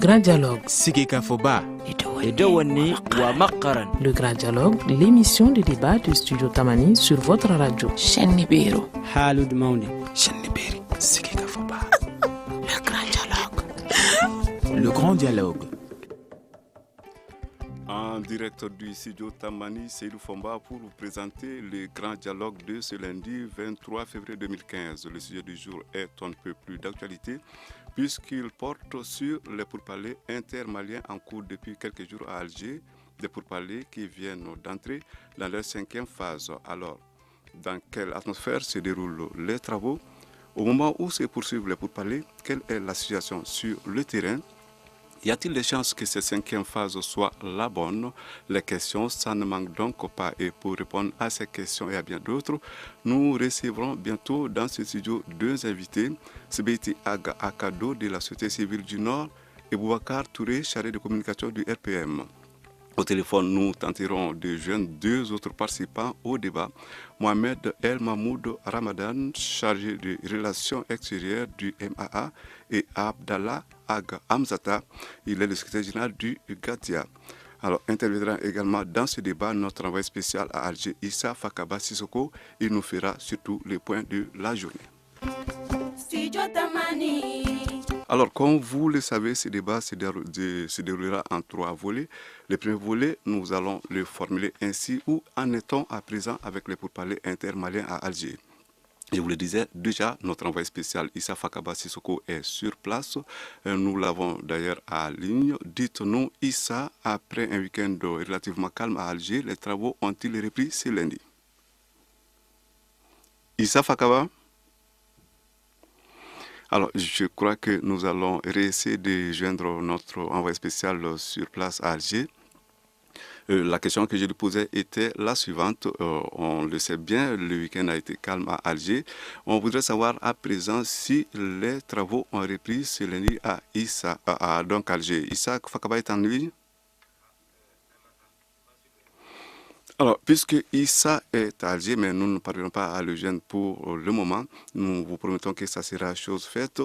grand dialogue. Sigeka Foba. Le grand dialogue, l'émission de débat du studio Tamani sur votre radio. Chaîne Nibéro. Halud Mauni. Chaîne Nibéri. Sigeka Foba. Le grand dialogue. Le grand dialogue. En direct du studio Tamani, Seydou Fomba pour vous présenter le grand dialogue de ce lundi 23 février 2015. Le sujet du jour est un peu plus d'actualité puisqu'il porte sur les pourparlers intermaliens en cours depuis quelques jours à Alger, des pourparlers qui viennent d'entrer dans leur 5e phase. Alors, dans quelle atmosphère se déroulent les travaux? Au moment où se poursuivent les pourparlers, quelle est la situation sur le terrain? Y a-t-il des chances que cette 5e phase soit la bonne? Les questions, ça ne manque donc pas. Et pour répondre à ces questions et à bien d'autres, nous recevrons bientôt dans ce studio deux invités, Sebeiti Aga Akado de la Société civile du Nord et Boubacar Touré, chargé de communication du RPM. Au téléphone, nous tenterons de joindre deux autres participants au débat. Mohamed El Mahmoud Ramadan, chargé de relations extérieures du MAA, et Abdallah Aga Hamzata, il est le secrétaire général du GATIA. Alors, interviendra également dans ce débat notre envoyé spécial à Alger, Issa Fakaba Sissoko. Il nous fera surtout les points de la journée. Alors, comme vous le savez, ce débat se déroulera en 3 volets. Le premier volet, nous allons le formuler ainsi: où en est-on à présent avec les pourparlers intermaliens à Alger? Je vous le disais déjà, notre envoyé spécial Issa Fakaba Sissoko est sur place. Nous l'avons d'ailleurs en ligne. Dites-nous, Issa, après un week-end relativement calme à Alger, les travaux ont-ils repris ce lundi? Issa Fakaba? Alors, je crois que nous allons réessayer de joindre notre envoyé spécial sur place à Alger. La question que je lui posais était la suivante. On le sait bien, le week-end a été calme à Alger. On voudrait savoir à présent si les travaux ont repris ce lundi à Issa, donc Alger. Issa Fakaba est en ligne. Alors, puisque Issa est à Alger, mais nous ne parviendrons pas à le joindre pour le moment, nous vous promettons que ça sera chose faite.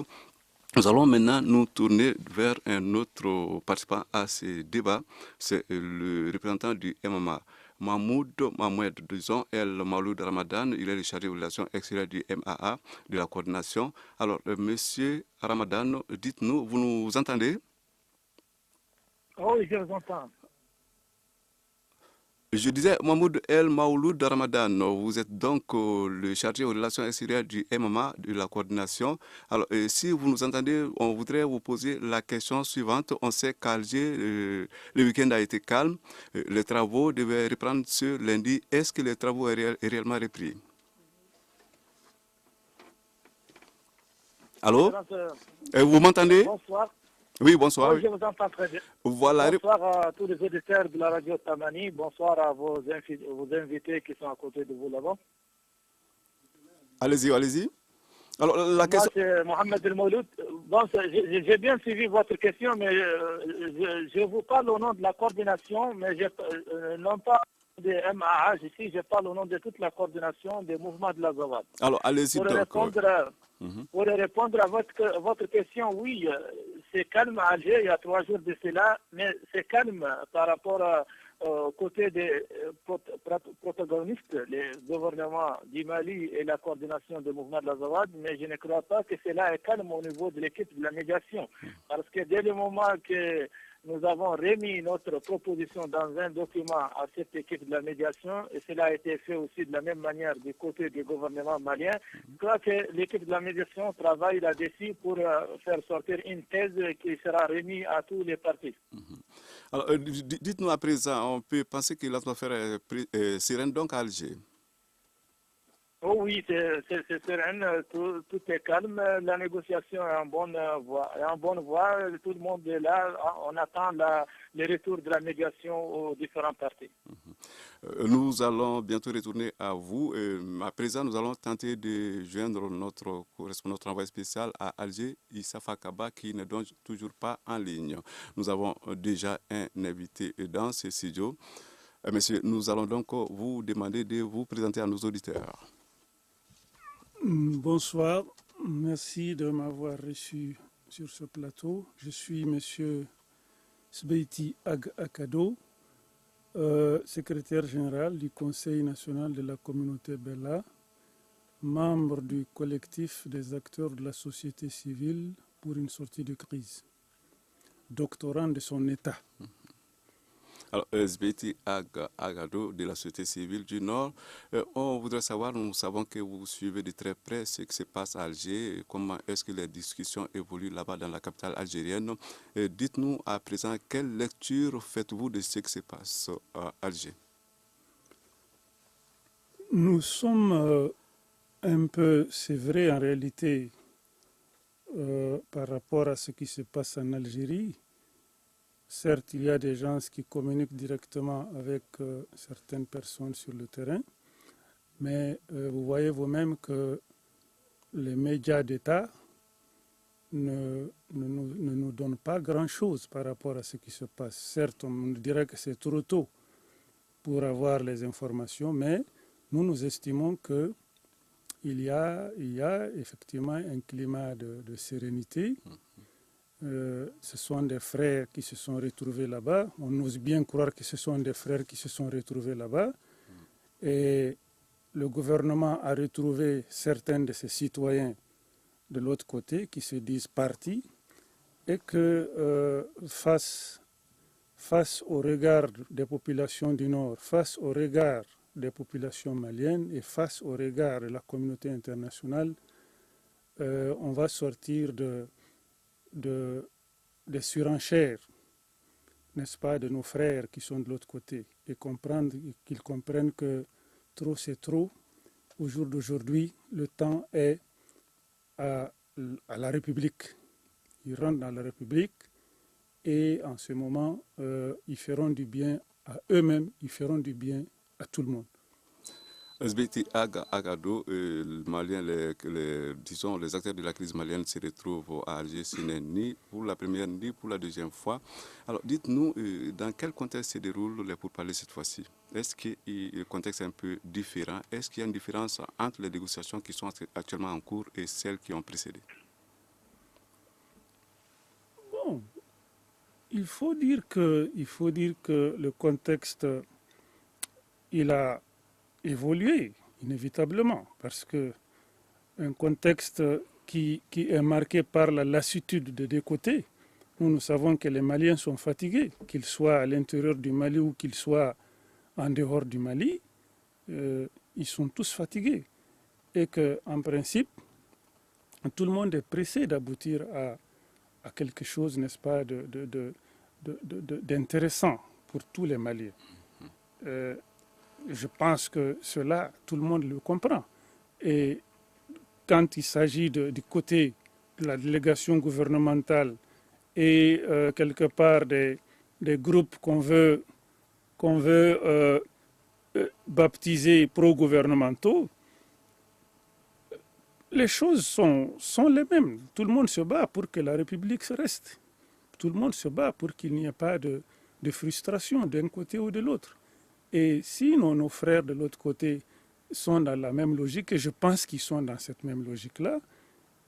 Nous allons maintenant nous tourner vers un autre participant à ce débat. C'est le représentant du MMA, Mahmoud disons, El Mauloud Ramadan. Il est le chargé de relations extérieures du MAA, de la coordination. Alors, monsieur Ramadan, dites-nous, vous nous entendez? Oui, je vous entends. Je disais, Mahmoud El Mauloud Ramadan, vous êtes donc le chargé aux relations extérieures du MMA, de la coordination. Alors, si vous nous entendez, on voudrait vous poser la question suivante. On sait qu'Alger, le week-end a été calme. Les travaux devaient reprendre ce lundi. Est-ce que les travaux sont réellement repris? Allô? Vous m'entendez? Bonsoir. Oui, bonsoir. Oui, je vous entends très bien. Voilà. Bonsoir à tous les auditeurs de la radio Tamani. Bonsoir à vos invités qui sont à côté de vous là-bas. Allez-y, allez-y. Alors, la question... Moi, c'est Mohamed El Mauloud. Bon, j'ai bien suivi votre question, mais je vous parle au nom de la coordination, mais non pas des MAH ici, je parle au nom de toute la coordination des mouvements de la Zawad. Alors, allez-y donc. Pour répondre à votre question, oui, c'est calme à Alger, il y a 3 jours de cela, mais c'est calme par rapport au côté des protagonistes, les gouvernements du Mali et la coordination des mouvements de la Zawad, mais je ne crois pas que cela est calme au niveau de l'équipe de la médiation. Parce que dès le moment que nous avons remis notre proposition dans un document à cette équipe de la médiation, et cela a été fait aussi de la même manière du côté du gouvernement malien. Je crois que l'équipe de la médiation travaille là-dessus pour faire sortir une thèse qui sera remise à tous les partis. Alors, dites-nous à présent, on peut penser que l'atmosphère est sereine donc à Alger? Oh oui, c'est sereine, tout est calme, la négociation est en bonne voie, tout le monde est là, on attend le retour de la médiation aux différents partis. Nous allons bientôt retourner à vous. À présent, nous allons tenter de joindre notre correspondant, notre envoyé spécial à Alger, Issa Fakaba, qui n'est donc toujours pas en ligne. Nous avons déjà un invité dans ce studio. Monsieur, nous allons donc vous demander de vous présenter à nos auditeurs. Bonsoir, merci de m'avoir reçu sur ce plateau. Je suis M. Sbeiti Ag Akado, secrétaire général du Conseil national de la communauté Bella, membre du collectif des acteurs de la société civile pour une sortie de crise, doctorant de son État. Alors, Sbeiti Agado de la société civile du Nord, on voudrait savoir, nous savons que vous suivez de très près ce qui se passe à Alger, comment est-ce que les discussions évoluent là-bas dans la capitale algérienne. Dites-nous à présent, quelle lecture faites-vous de ce qui se passe à Alger? Nous sommes un peu, c'est vrai en réalité, par rapport à ce qui se passe en Algérie. Certes, il y a des gens qui communiquent directement avec certaines personnes sur le terrain, mais vous voyez vous-même que les médias d'État ne nous donnent pas grand-chose par rapport à ce qui se passe. Certes, on dirait que c'est trop tôt pour avoir les informations, mais nous estimons qu'il y a effectivement un climat de sérénité. Ce sont des frères qui se sont retrouvés là-bas. On ose bien croire que ce sont des frères qui se sont retrouvés là-bas. Et le gouvernement a retrouvé certains de ses citoyens de l'autre côté qui se disent partis et que face au regard des populations du Nord, face au regard des populations maliennes et face au regard de la communauté internationale, on va sortir des surenchères, n'est-ce pas, de nos frères qui sont de l'autre côté, et qu'ils comprennent que trop c'est trop. Au jour d'aujourd'hui, le temps est à la République. Ils rentrent dans la République et en ce moment, ils feront du bien à eux-mêmes, ils feront du bien à tout le monde. Sbeiti Agado, les acteurs de la crise malienne se retrouvent à Alger, ce n'est ni pour la première ni pour la deuxième fois. Alors dites-nous, dans quel contexte se déroulent les pourparlers cette fois-ci? Est-ce que le contexte est un peu différent? Est-ce qu'il y a une différence entre les négociations qui sont actuellement en cours et celles qui ont précédé? Bon, il faut dire que le contexte, il a évoluer inévitablement, parce que un contexte qui est marqué par la lassitude des deux côtés. Nous savons que les Maliens sont fatigués, qu'ils soient à l'intérieur du Mali ou qu'ils soient en dehors du Mali, ils sont tous fatigués. Et qu'en principe, tout le monde est pressé d'aboutir à quelque chose, n'est-ce pas, d'intéressant pour tous les Maliens. Je pense que cela, tout le monde le comprend. Et quand il s'agit du côté de la délégation gouvernementale et quelque part des groupes qu'on veut baptiser pro-gouvernementaux, les choses sont les mêmes. Tout le monde se bat pour que la République se reste. Tout le monde se bat pour qu'il n'y ait pas de frustration d'un côté ou de l'autre. Et si nos frères de l'autre côté sont dans la même logique, et je pense qu'ils sont dans cette même logique-là,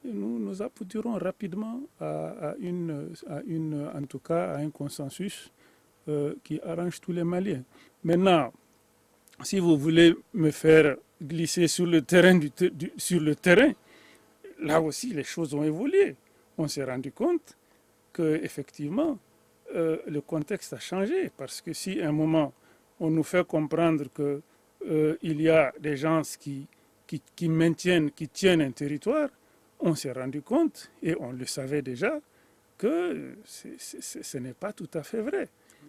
nous aboutirons rapidement à en tout cas, à un consensus qui arrange tous les Maliens. Maintenant, si vous voulez me faire glisser sur le terrain, là aussi les choses ont évolué. On s'est rendu compte qu'effectivement, le contexte a changé, parce que si à un moment, on nous fait comprendre qu'il y a des gens qui tiennent un territoire, on s'est rendu compte, et on le savait déjà, que ce n'est pas tout à fait vrai.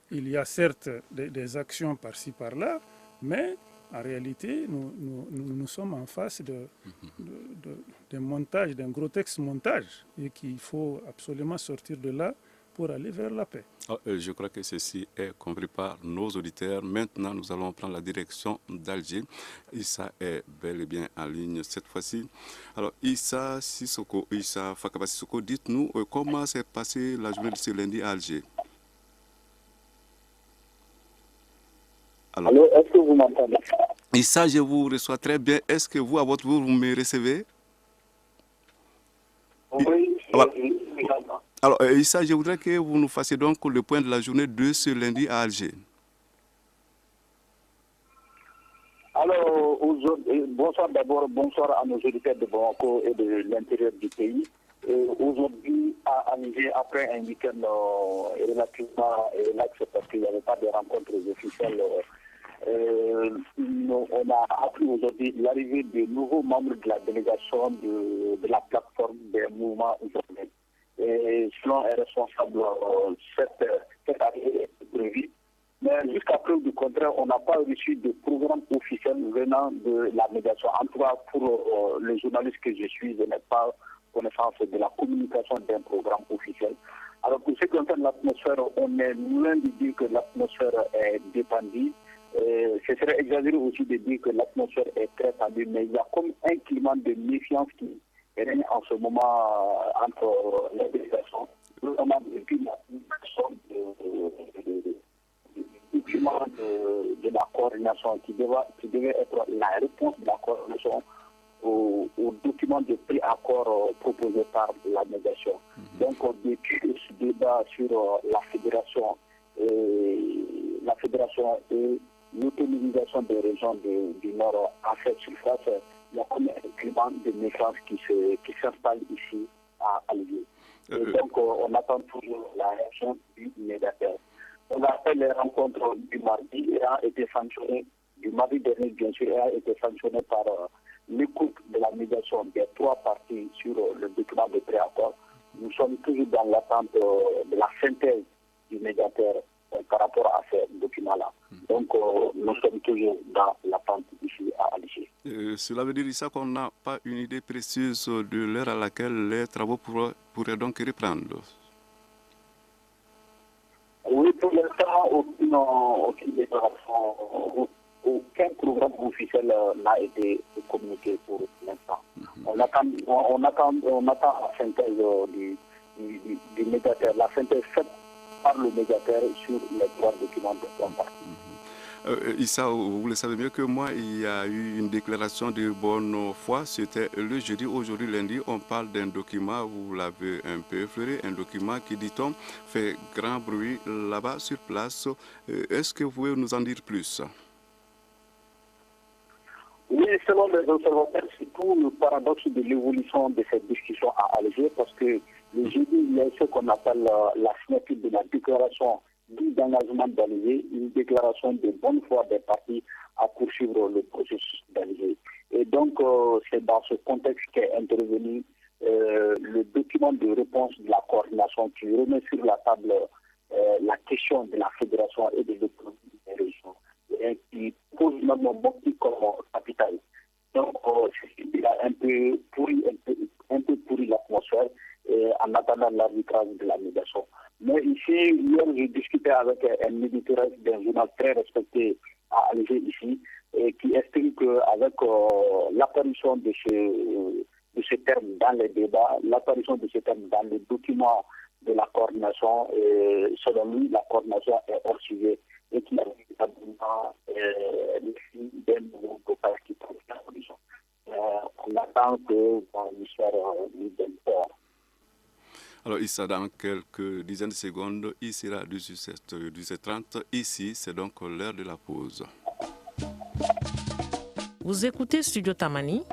Il y a certes des actions par-ci, par-là, mais en réalité, nous sommes en face d'un montage, d'un grotesque montage, et qu'il faut absolument sortir de là pour aller vers la paix. Je crois que ceci est compris par nos auditeurs. Maintenant, nous allons prendre la direction d'Alger. Issa est bel et bien en ligne cette fois-ci. Alors, Issa Fakaba Sissoko, dites-nous comment s'est passée la journée de ce lundi à Alger. Allô, est-ce que vous m'entendez? Issa, je vous reçois très bien. Est-ce que vous, à votre tour, vous me recevez? Oui, Alors, Issa, je voudrais que vous nous fassiez donc le point de la journée de ce lundi à Alger. Alors, bonsoir d'abord, bonsoir à nos auditeurs de Bamako et de l'intérieur du pays. Aujourd'hui, à Alger, après un week-end relativement relax, parce qu'il n'y avait pas de rencontres officielles, on a appris aujourd'hui l'arrivée de nouveaux membres de la délégation de la plateforme des mouvements urbains. Et selon un responsable, cette arrivée est prévue. Mais jusqu'à preuve du contraire, on n'a pas reçu de programme officiel venant de la médiation. En tout cas, pour les journalistes que je suis, je n'ai pas connaissance de la communication d'un programme officiel. Alors pour ce qui concerne l'atmosphère, on est loin de dire que l'atmosphère est dépendue. Ce serait exagéré aussi de dire que l'atmosphère est très tendue, mais il y a comme un climat de méfiance qui règne en ce moment entre les délégations, notamment depuis la publication du climat de la coordination qui devait être la réponse de la coordination au document de préaccord proposé par la médiation. Donc, depuis ce débat sur la fédération et l'autonomisation des régions du Nord à cette surface, il y a comme un climat de méfiance qui s'installe ici à Alger. Et donc, on attend toujours la réaction du médiateur. On a fait les rencontres du mardi et a été sanctionné, du mardi dernier, bien sûr, et a été sanctionné par l'écoute de la médiation des trois parties sur le document de préaccord. Nous sommes toujours dans l'attente de la synthèse du médiateur par rapport à ces documents-là. Donc, nous sommes toujours dans l'attente ici à Alger. Cela veut dire, Issa, qu'on n'a pas une idée précise de l'heure à laquelle les travaux pourraient donc reprendre. Oui, pour l'instant, aucune déclaration, aucun programme officiel n'a été communiqué pour l'instant. On attend la synthèse du médiateur, la synthèse faite par le médiateur sur les trois documents de son parti. Issa, vous le savez mieux que moi, il y a eu une déclaration de bonne foi, c'était le jeudi. Aujourd'hui, lundi, on parle d'un document, vous l'avez un peu effleuré, un document qui, dit-on, fait grand bruit là-bas sur place. Est-ce que vous pouvez nous en dire plus? Oui, selon les observateurs, c'est tout le paradoxe de l'évolution de cette discussion à Alger, parce que le jeudi, il y a ce qu'on appelle la signature de la déclaration d'engagement d'Alger, une déclaration de bonne foi des partis à poursuivre le processus d'Alger. Et donc, c'est dans ce contexte qu'est intervenu le document de réponse de la coordination qui remet sur la table la question de la fédération et de l'autonomie des régions, et qui pose même un motif comme capital. Donc, il a un peu pourri l'atmosphère en attendant l'arbitrage de la médiation. Mais ici, hier, j'ai discuté avec un éditeur d'un journal très respecté à Alger ici, qui estime qu'avec l'apparition de ce terme dans les débats, l'apparition de ce terme dans les documents de la coordination, selon lui, la coordination est hors sujet et qu'il y a véritablement le fil d'un nouveau dopage qui trouve la solution. On attend que dans l'histoire d'un port. Alors, Issa, dans quelques dizaines de secondes, il sera 18h30. Ici, c'est donc l'heure de la pause. Vous écoutez Studio Tamani.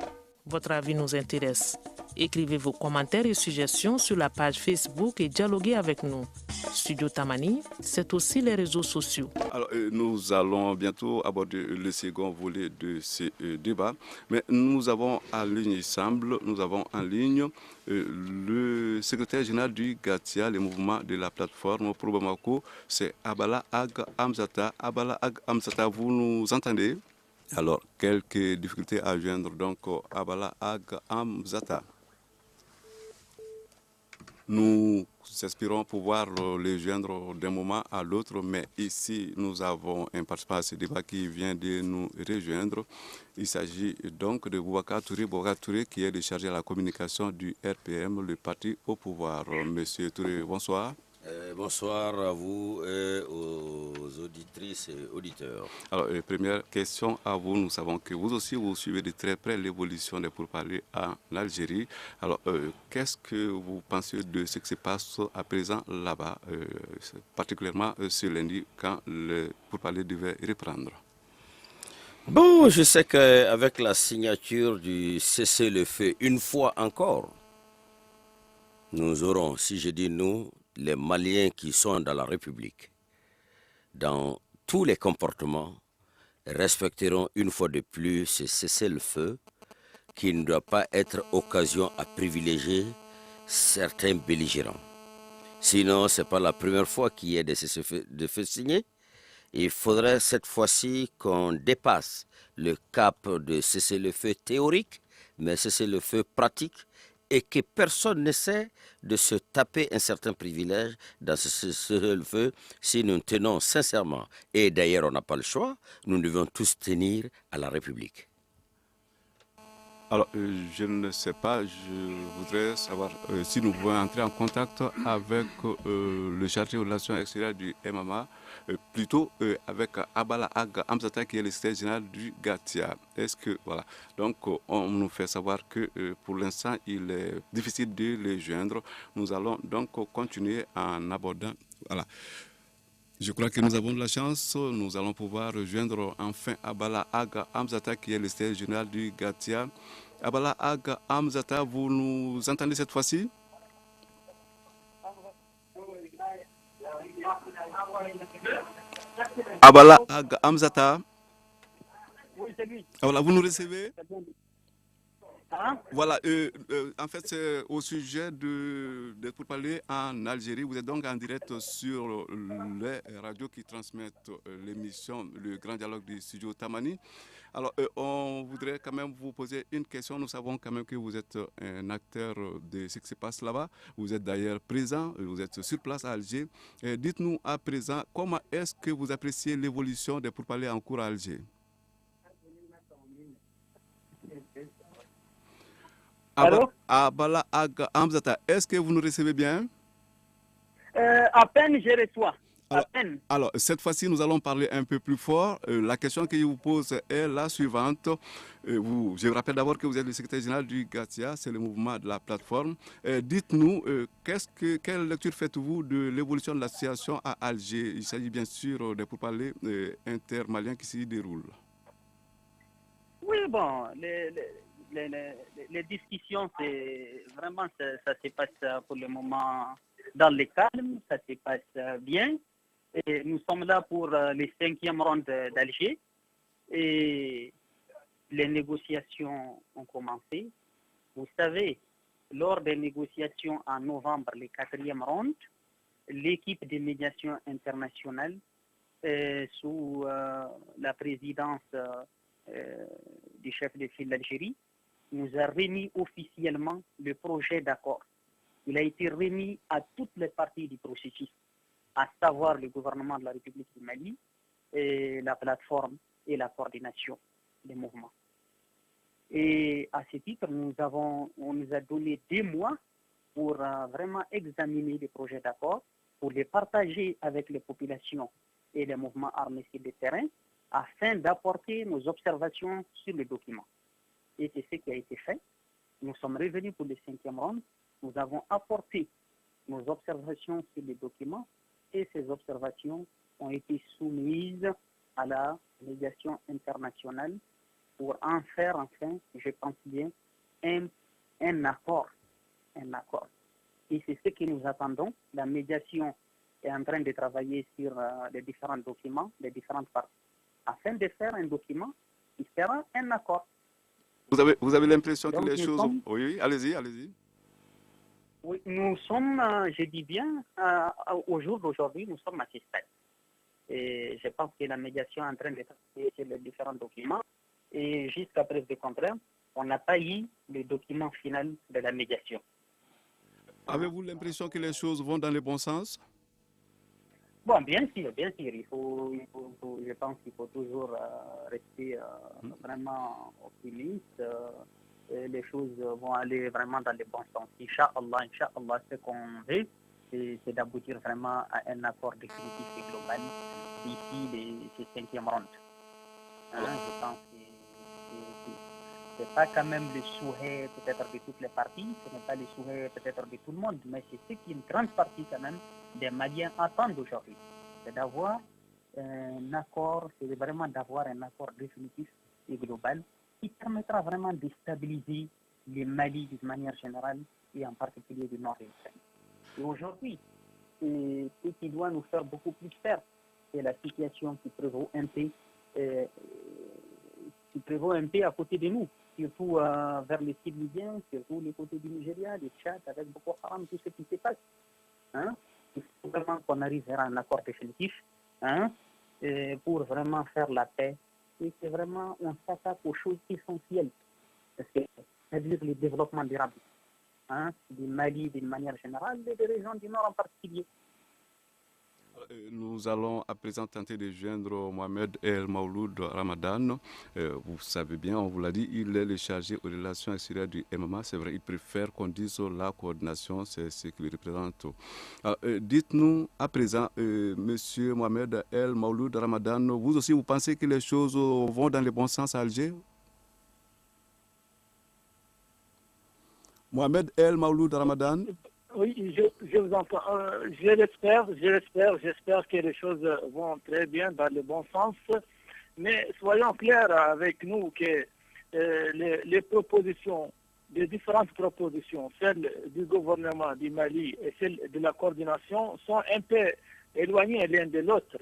Votre avis nous intéresse. Écrivez vos commentaires et suggestions sur la page Facebook et dialoguez avec nous. Studio Tamani, c'est aussi les réseaux sociaux. Alors, nous allons bientôt aborder le second volet de ce débat. Mais nous avons en ligne, il semble, le secrétaire général du GATIA, le mouvement de la plateforme pour Bamako, c'est Abala Ag Amzata. Abala Ag Amzata, vous nous entendez? Alors, quelques difficultés à joindre donc Abala Ag Amzata. Nous espérons pouvoir les joindre d'un moment à l'autre, mais ici, nous avons un participant à ce débat qui vient de nous rejoindre. Il s'agit donc de Boubacar Touré, qui est déchargé à la communication du RPM, le parti au pouvoir. Monsieur Touré, bonsoir. Bonsoir à vous et aux auditrices et auditeurs. Alors, première question à vous. Nous savons que vous aussi, vous suivez de très près l'évolution des pourparlers en Algérie. Alors, qu'est-ce que vous pensez de ce qui se passe à présent là-bas, particulièrement ce lundi, quand le pourparler devait reprendre? Bon, je sais qu'avec la signature du cessez-le-feu, une fois encore, nous aurons, si je dis nous, les Maliens qui sont dans la République, dans tous les comportements, respecteront une fois de plus ce cessez-le-feu qui ne doit pas être occasion à privilégier certains belligérants. Sinon, ce n'est pas la première fois qu'il y a des cessez-le-feu signés. Il faudrait cette fois-ci qu'on dépasse le cap de cessez-le-feu théorique, mais cessez-le-feu pratique, et que personne n'essaie de se taper un certain privilège dans ce cessez-le-feu si nous tenons sincèrement, et d'ailleurs on n'a pas le choix, nous devons tous tenir à la République. Alors, je ne sais pas, je voudrais savoir si nous pouvons entrer en contact avec le chargé de relations extérieures du MMA, plutôt avec Abala Aga Amzata, qui est le secrétaire général du GATIA. Est-ce que, voilà, donc on nous fait savoir que pour l'instant, il est difficile de les joindre. Nous allons donc continuer en abordant, voilà. Je crois que nous avons de la chance, nous allons pouvoir rejoindre enfin Abala Aga Amzata, qui est le secrétaire général du GATIA. Abala Aga Amzata, vous nous entendez cette fois-ci? Abala Aga Amzata. Oui, c'est lui. Voilà, vous nous recevez? Hein? Voilà, en fait, c'est au sujet de pourparlers en Algérie. Vous êtes donc en direct sur les radios qui transmettent l'émission Le Grand Dialogue du studio Tamani. Alors, on voudrait quand même vous poser une question. Nous savons quand même que vous êtes un acteur de ce qui se passe là-bas. Vous êtes d'ailleurs présent, vous êtes sur place à Alger. Dites-nous à présent, comment est-ce que vous appréciez l'évolution des pourparlers en cours à Alger? Abala Aga Amzata, est-ce que vous nous recevez bien? À peine je reçois. Alors, cette fois-ci, nous allons parler un peu plus fort. La question que je vous pose est la suivante. Je vous rappelle d'abord que vous êtes le secrétaire général du GATIA, c'est le mouvement de la plateforme. Dites-nous, quelle lecture faites-vous de l'évolution de la situation à Alger? Il s'agit bien sûr des pourparlers intermaliens qui s'y déroulent. Oui, bon, les discussions, c'est vraiment, ça se passe pour le moment dans le calme, ça se passe bien. Et nous sommes là pour les 5e ronde d'Alger. Et les négociations ont commencé. Vous savez, lors des négociations en novembre, les 4e ronde, l'équipe de médiation internationale, sous la présidence du chef de file d'Algérie, nous a remis officiellement le projet d'accord. Il a été remis à toutes les parties du processus, à savoir le gouvernement de la République du Mali, et la plateforme et la coordination des mouvements. Et à ce titre, on nous a donné 2 mois pour vraiment examiner les projets d'accord, pour les partager avec les populations et les mouvements armés sur le terrain, afin d'apporter nos observations sur le document. Et c'est ce qui a été fait. Nous sommes revenus pour le 5e round. Nous avons apporté nos observations sur les documents et ces observations ont été soumises à la médiation internationale pour en faire, enfin, je pense bien, un accord. Un accord. Et c'est ce que nous attendons. La médiation est en train de travailler sur les différents documents, les différentes parties, afin de faire un document qui sera un accord. Vous avez l'impression que les choses... Oui, allez-y. Oui, nous sommes, je dis bien, au jour d'aujourd'hui, nous sommes à ce stade. Et je pense que la médiation est en train de travailler sur les différents documents. Et jusqu'à preuve du contraire, on n'a pas eu le document final de la médiation. Avez-vous l'impression que les choses vont dans le bon sens? Bon, bien sûr. Je pense qu'il faut toujours rester vraiment optimiste. Les choses vont aller vraiment dans le bon sens. Inch'Allah, c'est qu'on veut. c'est d'aboutir vraiment à un accord définitif et global d'ici ces 5e ronde. Je pense que c'est pas quand même le souhait peut-être de toutes les parties, ce n'est pas le souhait peut-être de tout le monde, mais c'est ce qu'une grande partie quand même des Maliens attendent aujourd'hui. C'est d'avoir un accord, c'est vraiment d'avoir un accord définitif et global qui permettra vraiment de stabiliser les Mali d'une manière générale et en particulier du nord de l'Ukraine. Et aujourd'hui, ce qui doit nous faire beaucoup plus peur, c'est la situation qui prévaut un peu à côté de nous, surtout vers les sud libyens, surtout les côtés du Nigeria, les Tchad, avec Boko Haram, tout ce qui se passe. Il faut vraiment qu'on arrive vers un accord définitif pour vraiment faire la paix. Et c'est vraiment, on s'attaque aux choses essentielles, c'est-à-dire le développement durable du Mali d'une manière générale et des régions du Nord en particulier. Nous allons à présent tenter de joindre Mohamed El Maouloud Ramadan. Vous savez bien, on vous l'a dit, il est le chargé aux relations extérieures du MMA. C'est vrai, il préfère qu'on dise la coordination, c'est ce qu'il représente. Dites-nous à présent, Monsieur Mohamed El Maouloud Ramadan, vous aussi, vous pensez que les choses vont dans le bon sens à Alger? Mohamed El Maouloud Ramadan. Oui, je vous entends. J'espère que les choses vont très bien dans le bon sens. Mais soyons clairs avec nous que les propositions, les différentes propositions, celles du gouvernement du Mali et celles de la coordination, sont un peu éloignées l'un de l'autre.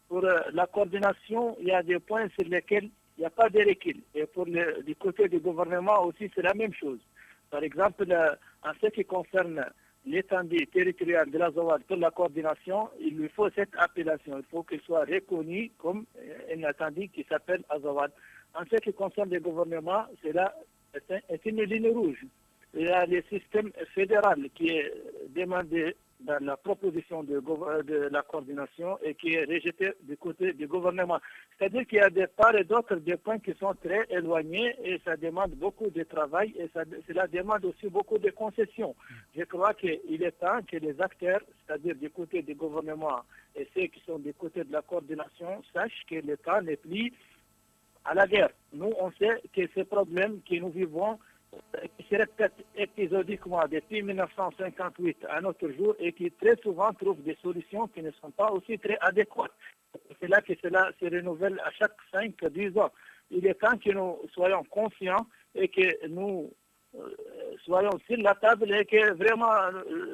Pour la coordination, il y a des points sur lesquels il n'y a pas de recul. Et pour du côté du gouvernement aussi, c'est la même chose. Par exemple, en ce qui concerne l'étendue territoriale de l'Azawad pour la coordination, il lui faut cette appellation. Il faut qu'elle soit reconnue comme une étendue qui s'appelle Azawad. En ce qui concerne le gouvernement, cela est une ligne rouge. Il y a le système fédéral qui est demandé dans la proposition de la coordination et qui est rejeté du côté du gouvernement. C'est-à-dire qu'il y a des parts et d'autres des points qui sont très éloignés et ça demande beaucoup de travail et cela demande aussi beaucoup de concessions. Je crois qu'il est temps que les acteurs, c'est-à-dire du côté du gouvernement et ceux qui sont du côté de la coordination, sachent que le temps n'est plus à la guerre. Nous, on sait que ces problèmes que nous vivons qui se répètent épisodiquement depuis 1958 à notre jour et qui très souvent trouvent des solutions qui ne sont pas aussi très adéquates. C'est là que cela se renouvelle à chaque 5-10 ans. Il est temps que nous soyons conscients et que nous soyons sur la table et que vraiment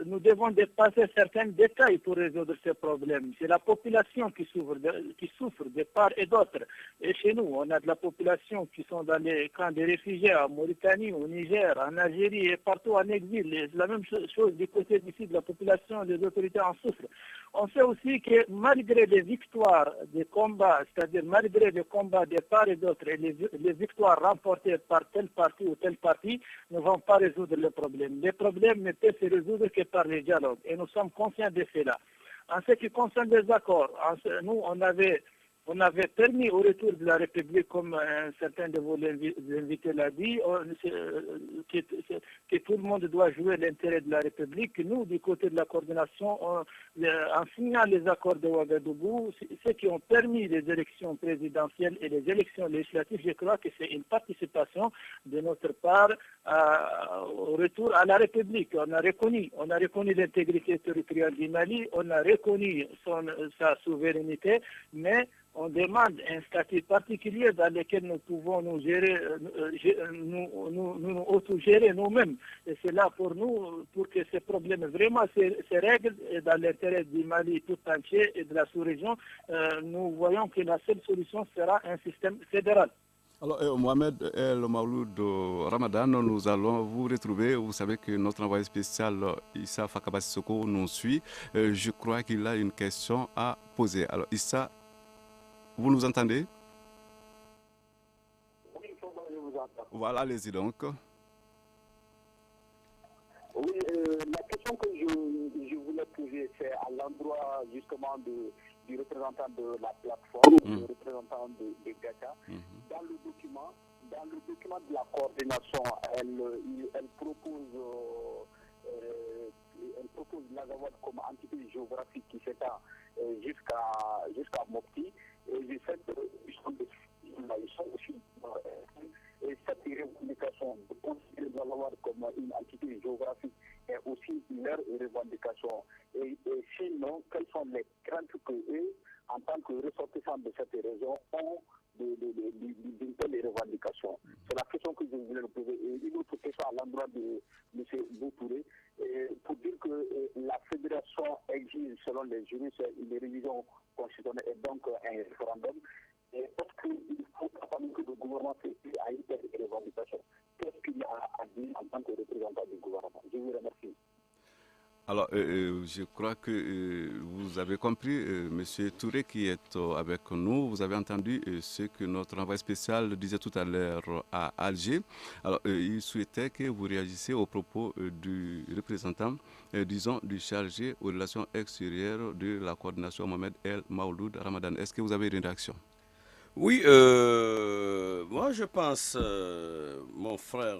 nous devons dépasser certains détails pour résoudre ces problèmes. C'est la population qui souffre de part et d'autre. Et chez nous, on a de la population qui sont dans les camps de réfugiés en Mauritanie, au Niger, en Algérie et partout en exil. Et c'est la même chose du côté d'ici de la population, les autorités en souffrent. On sait aussi que malgré les victoires des combats, c'est-à-dire malgré les combats de part et d'autre et les victoires remportées par tel parti ou tel parti, ne vont pas résoudre le problème. Les problèmes ne peuvent se résoudre que par les dialogues. Et nous sommes conscients de cela. En ce qui concerne les accords, nous, on avait permis au retour de la République, comme certains de vos invités l'a dit, que tout le monde doit jouer l'intérêt de la République. Nous, du côté de la coordination, en signant les accords de Ouagadougou, ceux qui ont permis les élections présidentielles et les élections législatives, je crois que c'est une participation de notre part au retour à la République. On a reconnu l'intégrité territoriale du Mali, on a reconnu sa souveraineté, mais on demande un statut particulier dans lequel nous pouvons nous gérer, nous autogérer nous-mêmes. Et c'est là pour nous, pour que ces problèmes vraiment se règlent dans l'intérêt du Mali tout entier et de la sous-région. Nous voyons que la seule solution sera un système fédéral. Alors, Mohamed El Maouloud Ramadan, nous allons vous retrouver. Vous savez que notre envoyé spécial Issa Fakaba-Sissoko nous suit. Je crois qu'il a une question à poser. Alors, Issa, vous nous entendez? Oui, je vous entends. Voilà, allez-y donc. Oui, la question que je voulais poser, c'est à l'endroit justement du représentant de la plateforme, du représentant de Gacha. Dans le document de la coordination, elle propose l'Azawad Azawad comme entité géographique qui s'étend jusqu'à Mopti. Et je sais qu'ils sont aussi et cette revendication de considérer l'Azawad comme une entité géographique est aussi leur revendication. Et sinon, quelles sont les craintes que eux, en tant que ressortissants de cette région, ont d'une telle revendication? C'est la question que je voulais vous poser. Et une autre question à l'endroit de M. Boutouré, pour dire que la fédération exige, selon les juristes, une révision constitutionnelle et donc un référendum. Est-ce qu'il faut que le gouvernement s'exprime à une telle revendication? Qu'est-ce qu'il y a à dire en tant que représentant du gouvernement? Je vous remercie. Alors, je crois que vous avez compris, Monsieur Touré qui est avec nous, vous avez entendu ce que notre envoyé spécial disait tout à l'heure à Alger. Alors, il souhaitait que vous réagissiez aux propos du représentant, disons, du chargé aux relations extérieures de la coordination Mohamed El Maouloud Ramadan. Est-ce que vous avez une réaction? Oui, moi je pense, mon frère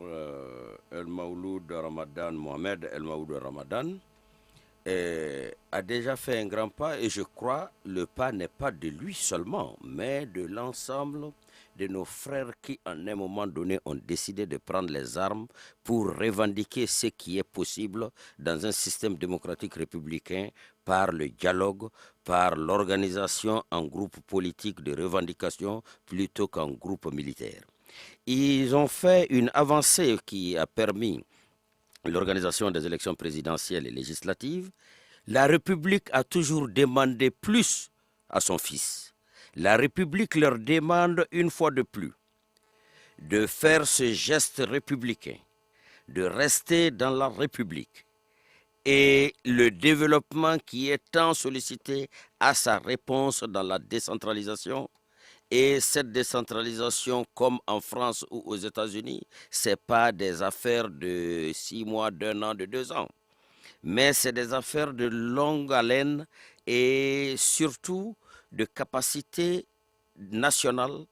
El Maouloud Ramadan, Mohamed El Maouloud Ramadan, a déjà fait un grand pas et je crois le pas n'est pas de lui seulement, mais de l'ensemble de nos frères qui, en un moment donné, ont décidé de prendre les armes pour revendiquer ce qui est possible dans un système démocratique républicain par le dialogue, par l'organisation en groupe politique de revendication plutôt qu'en groupe militaire. Ils ont fait une avancée qui a permis l'organisation des élections présidentielles et législatives. La République a toujours demandé plus à son fils. La République leur demande une fois de plus de faire ce geste républicain, de rester dans la République. Et le développement qui est tant sollicité a sa réponse dans la décentralisation. Et cette décentralisation, comme en France ou aux États-Unis, ce n'est pas des affaires de 6 mois, d'1 an, de 2 ans. Mais c'est des affaires de longue haleine et surtout de capacité nationale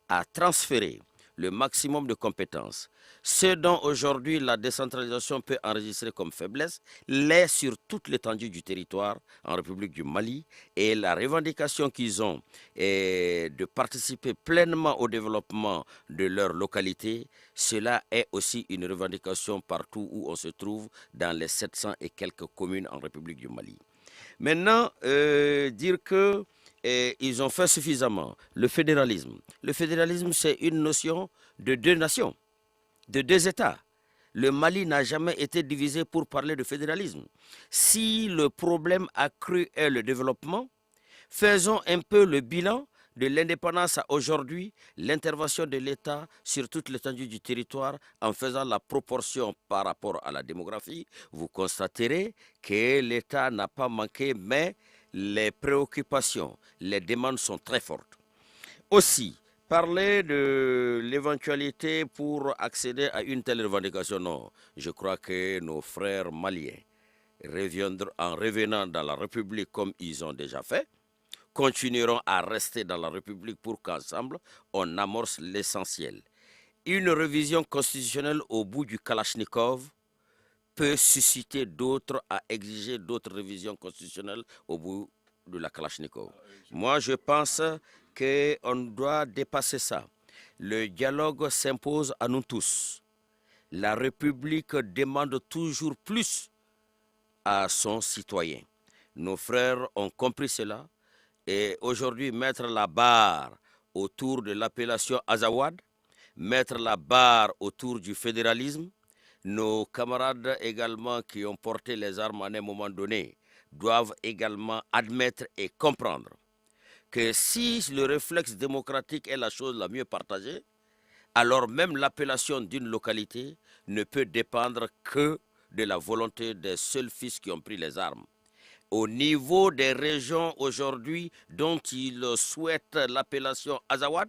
à transférer le maximum de compétences. Ce dont aujourd'hui la décentralisation peut enregistrer comme faiblesse l'est sur toute l'étendue du territoire en République du Mali, et la revendication qu'ils ont est de participer pleinement au développement de leur localité. Cela est aussi une revendication partout où on se trouve dans les 700 et quelques communes en République du Mali. Maintenant, dire que ils ont fait suffisamment. Le fédéralisme, c'est une notion de 2 nations, de 2 États. Le Mali n'a jamais été divisé pour parler de fédéralisme. Si le problème accru est le développement, faisons un peu le bilan de l'indépendance à aujourd'hui, l'intervention de l'État sur toute l'étendue du territoire en faisant la proportion par rapport à la démographie. Vous constaterez que l'État n'a pas manqué, mais les préoccupations, les demandes sont très fortes. Aussi, parler de l'éventualité pour accéder à une telle revendication, non. Je crois que nos frères maliens reviendront, en revenant dans la République comme ils ont déjà fait, continueront à rester dans la République pour qu'ensemble, on amorce l'essentiel. Une révision constitutionnelle au bout du Kalachnikov peut susciter d'autres à exiger d'autres révisions constitutionnelles au bout de la Kalachnikov. Moi, je pense qu'on doit dépasser ça. Le dialogue s'impose à nous tous. La République demande toujours plus à son citoyen. Nos frères ont compris cela et aujourd'hui mettre la barre autour de l'appellation Azawad, mettre la barre autour du fédéralisme. Nos camarades également qui ont porté les armes à un moment donné doivent également admettre et comprendre que si le réflexe démocratique est la chose la mieux partagée, alors même l'appellation d'une localité ne peut dépendre que de la volonté des seuls fils qui ont pris les armes. Au niveau des régions aujourd'hui dont ils souhaitent l'appellation Azawad,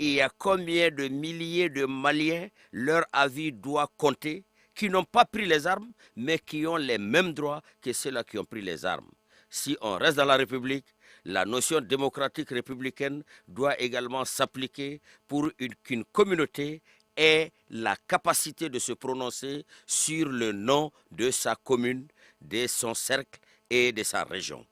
il y a combien de milliers de Maliens, leur avis doit compter, qui n'ont pas pris les armes, mais qui ont les mêmes droits que ceux-là qui ont pris les armes. Si on reste dans la République, la notion démocratique républicaine doit également s'appliquer pour qu'une communauté ait la capacité de se prononcer sur le nom de sa commune, de son cercle et de sa région.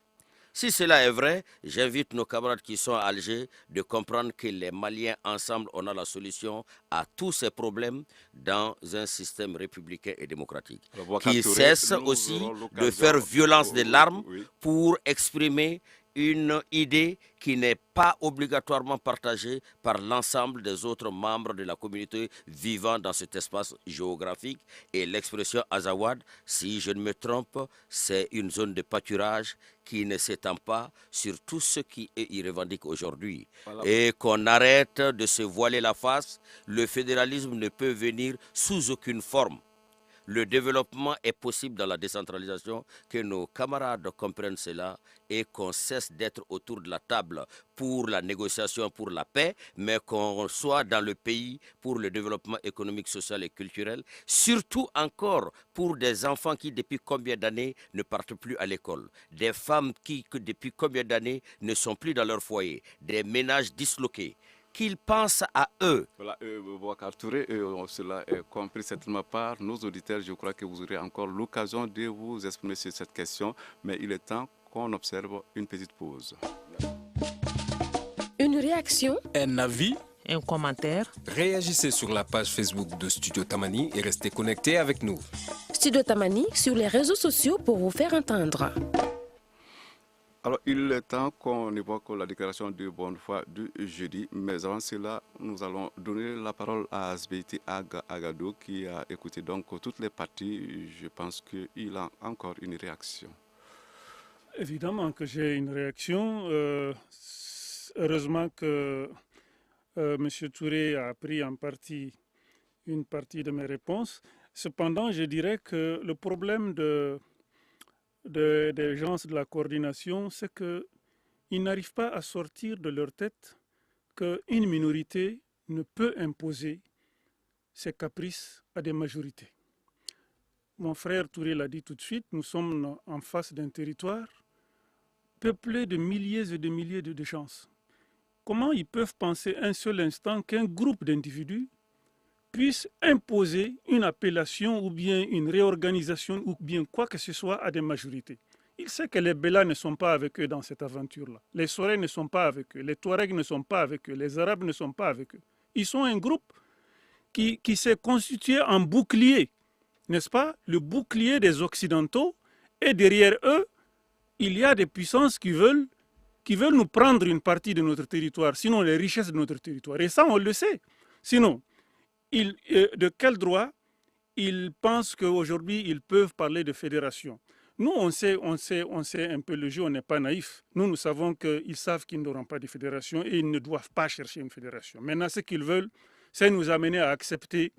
Si cela est vrai, j'invite nos camarades qui sont à Alger de comprendre que les Maliens, ensemble, on a la solution à tous ces problèmes dans un système républicain et démocratique. Qui cesse aussi de faire violence des larmes pour exprimer une idée qui n'est pas obligatoirement partagée par l'ensemble des autres membres de la communauté vivant dans cet espace géographique. Et l'expression Azawad, si je ne me trompe, c'est une zone de pâturage qui ne s'étend pas sur tout ce qui est y revendique aujourd'hui. Voilà. Et qu'on arrête de se voiler la face. Le fédéralisme ne peut venir sous aucune forme. Le développement est possible dans la décentralisation, que nos camarades comprennent cela et qu'on cesse d'être autour de la table pour la négociation, pour la paix, mais qu'on soit dans le pays pour le développement économique, social et culturel, surtout encore pour des enfants qui depuis combien d'années ne partent plus à l'école, des femmes qui depuis combien d'années ne sont plus dans leur foyer, des ménages disloqués. Qu'ils pensent à eux. Voilà, Boubacar Touré, cela est compris certainement par nos auditeurs. Je crois que vous aurez encore l'occasion de vous exprimer sur cette question, mais il est temps qu'on observe une petite pause. Une réaction, un avis, un commentaire. Réagissez sur la page Facebook de Studio Tamani et restez connectés avec nous. Studio Tamani sur les réseaux sociaux pour vous faire entendre. Alors, il est temps qu'on évoque la déclaration de bonne foi du jeudi, mais avant cela, nous allons donner la parole à Asbeiti Agado qui a écouté donc toutes les parties. Je pense qu'il a encore une réaction. Évidemment que j'ai une réaction. Heureusement que M. Touré a pris en partie une partie de mes réponses. Cependant, je dirais que le problème des gens de la coordination, c'est qu'ils n'arrivent pas à sortir de leur tête qu'une minorité ne peut imposer ses caprices à des majorités. Mon frère Touré l'a dit tout de suite, nous sommes en face d'un territoire peuplé de milliers et de milliers de gens. Comment ils peuvent penser un seul instant qu'un groupe d'individus puisse imposer une appellation ou bien une réorganisation ou bien quoi que ce soit à des majorités? Il sait que les Bellas ne sont pas avec eux dans cette aventure-là. Les Sorés ne sont pas avec eux. Les Touaregs ne sont pas avec eux. Les Arabes ne sont pas avec eux. Ils sont un groupe qui s'est constitué en bouclier, n'est-ce pas? Le bouclier des Occidentaux. Et derrière eux, il y a des puissances qui veulent nous prendre une partie de notre territoire, sinon les richesses de notre territoire. Et ça, on le sait. Sinon, de quel droit ils pensent qu'aujourd'hui ils peuvent parler de fédération? Nous, on sait un peu le jeu, on n'est pas naïf. Nous savons qu'ils savent qu'ils n'auront pas de fédération et ils ne doivent pas chercher une fédération. Maintenant, ce qu'ils veulent, c'est nous amener à accepter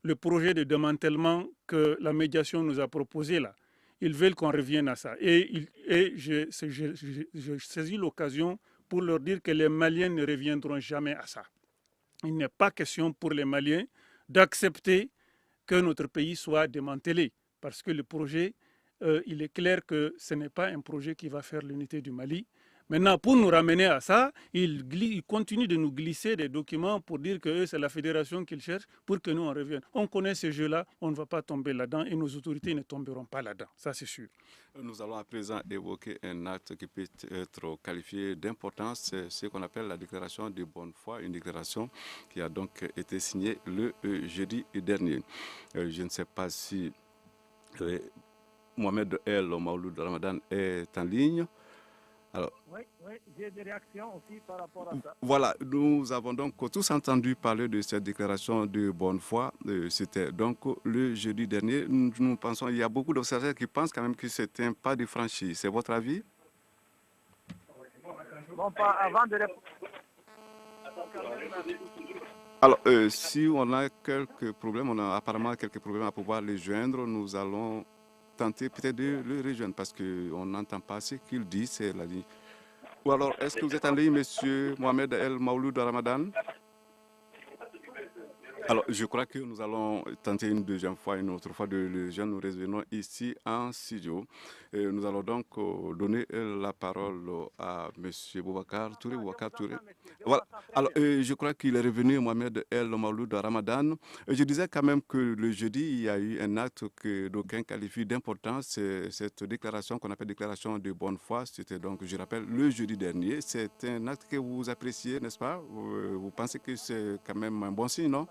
le projet de démantèlement que la médiation nous a proposé là. Ils veulent qu'on revienne à ça. Et je saisis l'occasion pour leur dire que les Maliens ne reviendront jamais à ça. Il n'est pas question pour les Maliens d'accepter que notre pays soit démantelé. Parce que le projet, il est clair que ce n'est pas un projet qui va faire l'unité du Mali. Maintenant, pour nous ramener à ça, ils continuent de nous glisser des documents pour dire que c'est la fédération qu'ils cherchent pour que nous on revienne. On connaît ce jeu-là, on ne va pas tomber là-dedans et nos autorités ne tomberont pas là-dedans. Ça, c'est sûr. Nous allons à présent évoquer un acte qui peut être qualifié d'importance, c'est ce qu'on appelle la déclaration de bonne foi, une déclaration qui a donc été signée le jeudi dernier. Je ne sais pas si Mohamed El Maouloud Ramadan est en ligne. Alors, oui, j'ai des réactions aussi par rapport à ça. Voilà, nous avons donc tous entendu parler de cette déclaration de bonne foi. C'était donc le jeudi dernier. Nous pensons, il y a beaucoup d'observateurs qui pensent quand même que c'est un pas de franchi. C'est votre avis? Bon, pas avant de répondre. Alors, si on a quelques problèmes, on a apparemment quelques problèmes à pouvoir les joindre, nous allons tenter peut-être de le rejoindre parce qu'on n'entend pas ce qu'il dit, c'est la ligne. Ou alors, est-ce que vous êtes en ligne, monsieur Mohamed El Maouloud Ramadan? Alors, je crois que nous allons tenter une deuxième fois, une autre fois de le jeune. Nous revenons ici en studio. Et nous allons donc donner la parole à M. Boubacar Touré. Voilà. Alors, je crois qu'il est revenu, Mohamed El Maouloud Ramadan. Je disais quand même que le jeudi, il y a eu un acte que d'aucuns qualifient d'important. C'est cette déclaration qu'on appelle déclaration de bonne foi. C'était donc, je rappelle, le jeudi dernier. C'est un acte que vous appréciez, n'est-ce pas? Vous pensez que c'est quand même un bon signe, non?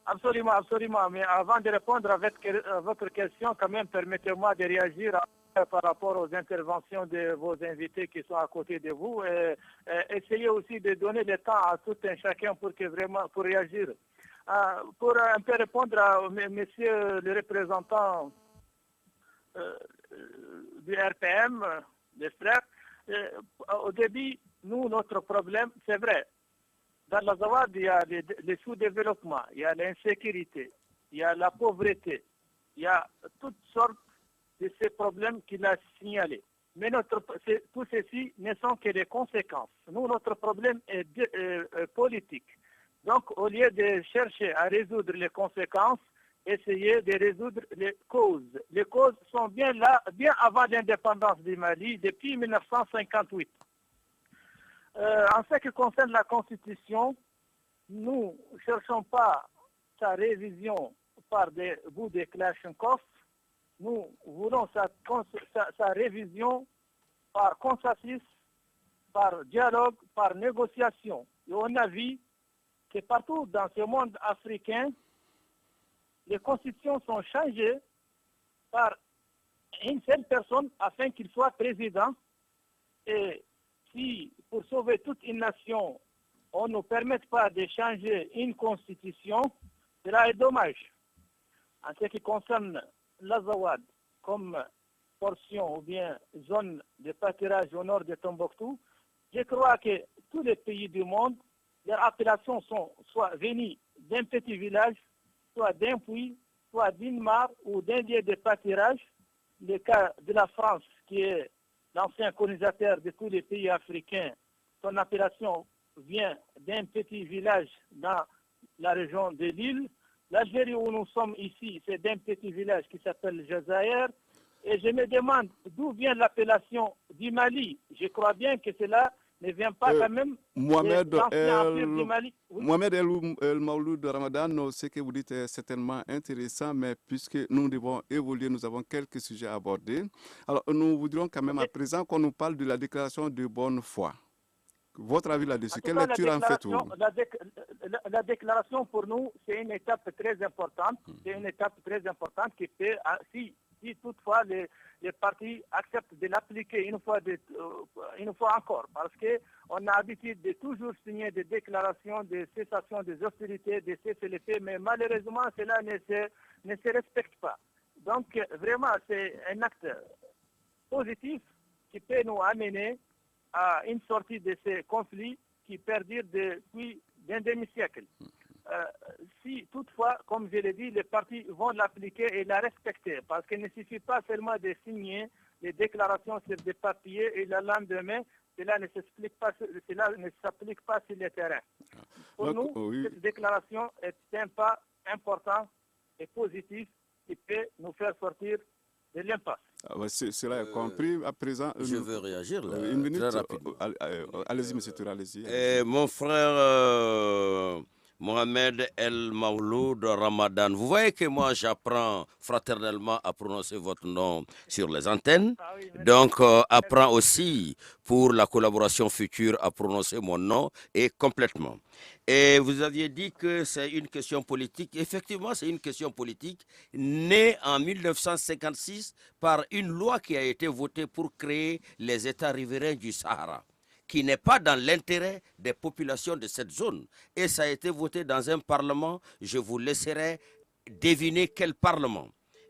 Absolument, absolument. Mais avant de répondre à votre question, quand même, permettez-moi de réagir par rapport aux interventions de vos invités qui sont à côté de vous. Et essayez aussi de donner le temps à tout un chacun pour réagir. Pour un peu répondre à monsieur le représentant du RPM, des frères, au début, nous, notre problème, c'est vrai. Dans la Zawad, il y a les sous-développement, il y a l'insécurité, il y a la pauvreté, il y a toutes sortes de ces problèmes qu'il a signalés. Mais tout ceci ne sont que des conséquences. Nous, notre problème est politique. Donc, au lieu de chercher à résoudre les conséquences, essayez de résoudre les causes. Les causes sont bien là, bien avant l'indépendance du Mali, depuis 1958. En ce qui concerne la Constitution, nous ne cherchons pas sa révision par des bouts de Kalachnikov. Nous voulons sa révision par consensus, par dialogue, par négociation. Et on a vu que partout dans ce monde africain, les constitutions sont changées par une seule personne afin qu'il soit président. Et si, pour sauver toute une nation, on ne nous permet pas de changer une constitution, cela est dommage. En ce qui concerne l'Azawad comme portion ou bien zone de pâturage au nord de Tombouctou, je crois que tous les pays du monde, leurs appellations sont soit venues d'un petit village, soit d'un puits, soit d'une mare ou d'un lieu de pâturage. Le cas de la France, qui est l'ancien colonisateur de tous les pays africains, son appellation vient d'un petit village dans la région de l'île. L'Algérie où nous sommes ici, c'est d'un petit village qui s'appelle Jazaïr. Et je me demande d'où vient l'appellation du Mali. Je crois bien que cela ne vient pas quand même Mohamed de l'ancien empire du Mali. Oui. Mohamed El Maouloud Ramadan, ce que vous dites est certainement intéressant, mais puisque nous devons évoluer, nous avons quelques sujets à aborder. Alors, nous voudrions quand même à présent qu'on nous parle de la déclaration de bonne foi. Votre avis là-dessus, quelle lecture en faites-vous? La déclaration pour nous, c'est une étape très importante. C'est une étape très importante qui peut, si toutefois les partis acceptent de l'appliquer une fois encore, parce qu'on a l'habitude de toujours signer des déclarations de cessation des hostilités, de cessez-le-feu, mais malheureusement, cela ne se respecte pas. Donc, vraiment, c'est un acte positif qui peut nous amener à une sortie de ces conflits qui perdurent depuis d'un demi-siècle. Si toutefois, comme je l'ai dit, les partis vont l'appliquer et la respecter, parce qu'il ne suffit pas seulement de signer des déclarations sur des papiers et le lendemain, cela ne s'applique pas sur le terrain. Pour nous, cette déclaration est un pas important et positif qui peut nous faire sortir de l'impasse. Cela est compris. À présent, je veux réagir là, une minute, très rapidement. Allez-y, monsieur Touré, allez-y. Mon frère Mohamed El Maouloud Ramadan, vous voyez que moi j'apprends fraternellement à prononcer votre nom sur les antennes. Donc apprends aussi pour la collaboration future à prononcer mon nom et complètement. Et vous aviez dit que c'est une question politique. Effectivement, c'est une question politique née en 1956 par une loi qui a été votée pour créer les États riverains du Sahara, qui n'est pas dans l'intérêt des populations de cette zone. Et ça a été voté dans un parlement, je vous laisserai deviner quel parlement.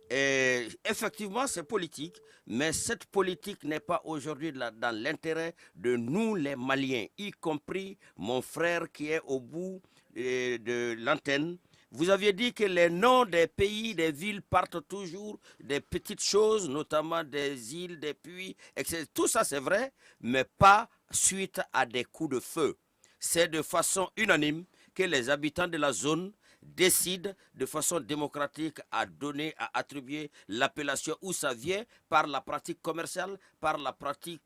Et effectivement, c'est politique, mais cette politique n'est pas aujourd'hui dans l'intérêt de nous les Maliens, y compris mon frère qui est au bout de l'antenne. Vous aviez dit que les noms des pays, des villes partent toujours des petites choses, notamment des îles, des puits, etc. Tout ça c'est vrai, mais pas suite à des coups de feu. C'est de façon unanime que les habitants de la zone décident de façon démocratique à donner, à attribuer l'appellation où ça vient par la pratique commerciale, par la pratique,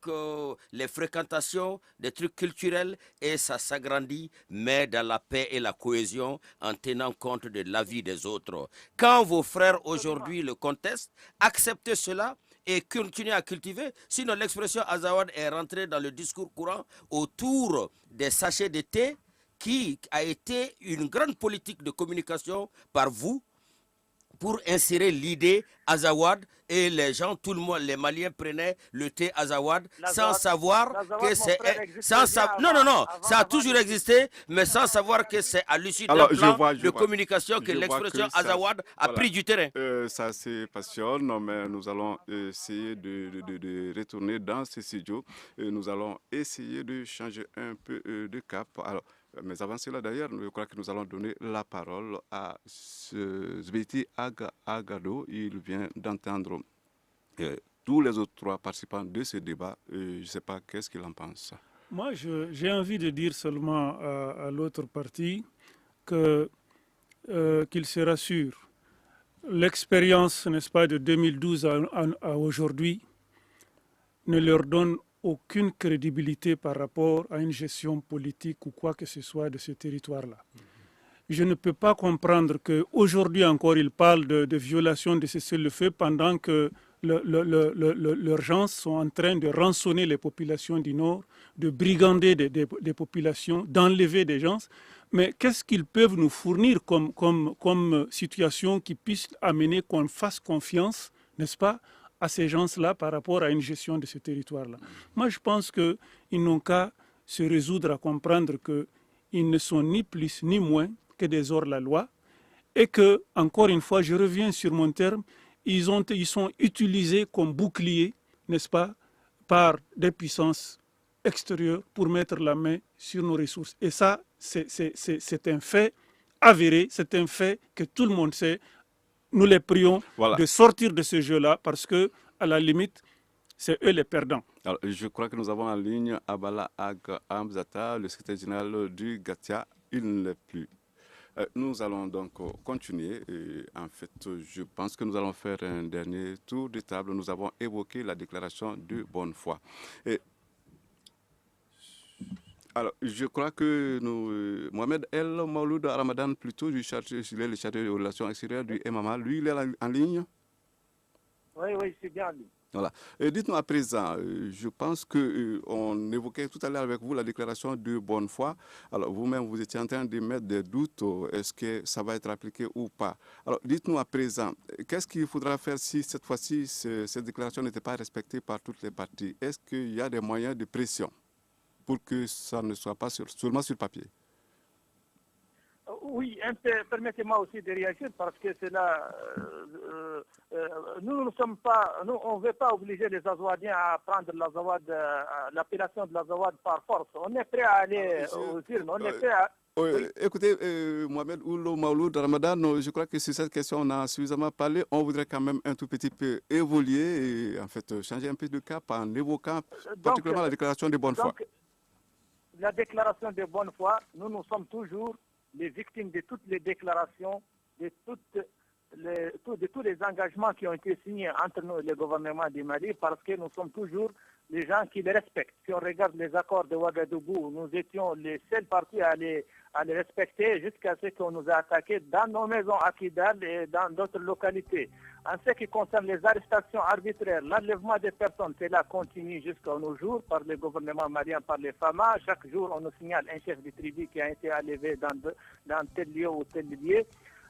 les fréquentations, des trucs culturels, et ça s'agrandit, mais dans la paix et la cohésion, en tenant compte de l'avis des autres. Quand vos frères aujourd'hui le contestent, acceptez cela et continuez à cultiver. Sinon, l'expression Azawad est rentrée dans le discours courant autour des sachets de thé, qui a été une grande politique de communication par vous pour insérer l'idée Azawad, et les gens, tout le monde, les Maliens prenaient le thé Azawad sans savoir que c'est... Non, ça a toujours existé, mais sans savoir que c'est à l'issue d'un plan de communication que l'expression Azawad a pris du terrain. Ça se passionne, mais nous allons essayer de retourner dans ce studio. Nous allons essayer de changer un peu de cap. Alors, mais avant cela, d'ailleurs, je crois que nous allons donner la parole à Zbeti Agado. Il vient d'entendre tous les autres trois participants de ce débat. Je ne sais pas qu'est-ce qu'il en pense. Moi, j'ai envie de dire seulement à l'autre partie qu'il se rassure. L'expérience, n'est-ce pas, de 2012 à aujourd'hui ne leur donne aucune crédibilité par rapport à une gestion politique ou quoi que ce soit de ce territoire-là. Je ne peux pas comprendre qu'aujourd'hui encore, ils parlent de violation de cessez-le-feu pendant que leurs gens sont en train de rançonner les populations du Nord, de brigander des populations, d'enlever des gens. Mais qu'est-ce qu'ils peuvent nous fournir comme situation qui puisse amener qu'on fasse confiance, n'est-ce pas, à ces gens-là par rapport à une gestion de ce territoire-là? Moi, je pense qu'ils n'ont qu'à se résoudre à comprendre qu'ils ne sont ni plus ni moins que des hors-la-loi et que, encore une fois, je reviens sur mon terme, ils sont utilisés comme boucliers, n'est-ce pas, par des puissances extérieures pour mettre la main sur nos ressources. Et ça, c'est un fait avéré, c'est un fait que tout le monde sait. Nous les prions de sortir de ce jeu-là parce que, à la limite, c'est eux les perdants. Alors, je crois que nous avons en ligne Abala Ag Amzata, le secrétaire général du GATIA. Il ne l'est plus. Nous allons donc continuer. En fait, je pense que nous allons faire un dernier tour de table. Nous avons évoqué la déclaration de bonne foi. Alors, je crois que Mohamed El Mauloud Ramadan, plutôt, il est le chargé des relations extérieures du MMA. Lui, il est en ligne? Oui, c'est bien en ligne. Voilà. Dites-nous à présent, je pense qu'on évoquait tout à l'heure avec vous la déclaration de bonne foi. Alors, vous-même, vous étiez en train de mettre des doutes. Est-ce que ça va être appliqué ou pas? Alors, dites-nous à présent, qu'est-ce qu'il faudra faire si cette fois-ci, cette déclaration n'était pas respectée par toutes les parties? Est-ce qu'il y a des moyens de pression pour que ça ne soit pas seulement sur papier? Oui, permettez-moi aussi de réagir parce que c'est là. Nous ne sommes pas. Nous, on ne veut pas obliger les Azawadiens à prendre l'appellation de l'Azawad par force. On est prêt à aller aux urnes. On est prêt à. Oui. Écoutez, Mohamed Oulo Mauloud Ramadan, je crois que sur cette question, on a suffisamment parlé. On voudrait quand même un tout petit peu évoluer et en fait changer un peu de cap en évoquant particulièrement la déclaration de bonne foi. La déclaration de bonne foi, nous sommes toujours les victimes de toutes les déclarations, de tous les engagements qui ont été signés entre nous et le gouvernement du Mali, parce que nous sommes toujours les gens qui les respectent. Si on regarde les accords de Ouagadougou, nous étions les seuls partis à les respecter jusqu'à ce qu'on nous a attaqués dans nos maisons à Kidal et dans d'autres localités. En ce qui concerne les arrestations arbitraires, l'enlèvement des personnes, cela continue jusqu'à nos jours par le gouvernement malien, par les FAMA. Chaque jour, on nous signale un chef de tribu qui a été enlevé dans tel lieu ou tel lieu.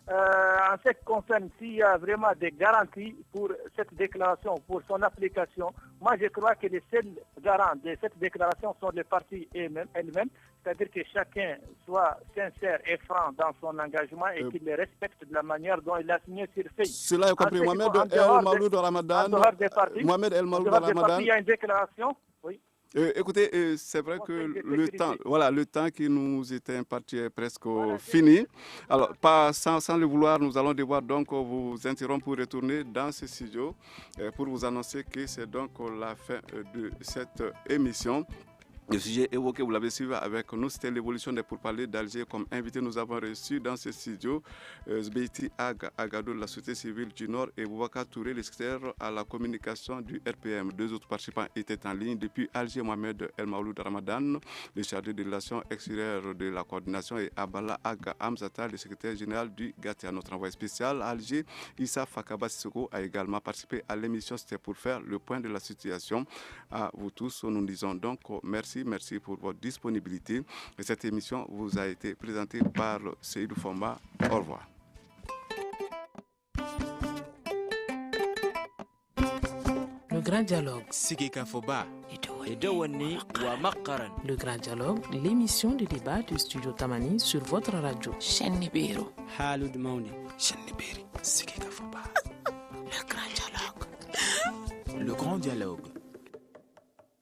En ce qui concerne s'il y a vraiment des garanties pour cette déclaration, pour son application, moi je crois que les seuls garants de cette déclaration sont les partis elles-mêmes, c'est-à-dire que chacun soit sincère et franc dans son engagement et qu'il les respecte de la manière dont il a signé sur feuille. Cela est compris. Mohamed El Mauloud Ramadan. Mohamed El Mauloud Ramadan. Il y a une déclaration. Oui. Écoutez, c'est vrai que le temps qui nous était imparti est presque fini. Alors, sans le vouloir, nous allons devoir donc vous interrompre pour retourner dans ce studio pour vous annoncer que c'est donc la fin de cette émission. Le sujet évoqué, vous l'avez suivi avec nous, c'était l'évolution des pourparlers d'Alger. Comme invité, nous avons reçu dans ce studio Zbeiti Agado de la société civile du Nord et Boubacar Touré, le secrétaire à la communication du RPM. Deux autres participants étaient en ligne. Depuis Alger, Mohamed El Maouloud Ramadan, le chargé de relations extérieures de la coordination, et Abala Aga Hamzata, le secrétaire général du GATIA. Notre envoyé spécial à Alger, Issa Fakaba Sissoko, a également participé à l'émission. C'était pour faire le point de la situation. À vous tous, nous disons donc merci pour votre disponibilité. Et cette émission vous a été présentée par Seydou Fomba. Au revoir. Le grand dialogue. Le grand dialogue, l'émission de débat du studio Tamani sur votre radio. Le grand dialogue.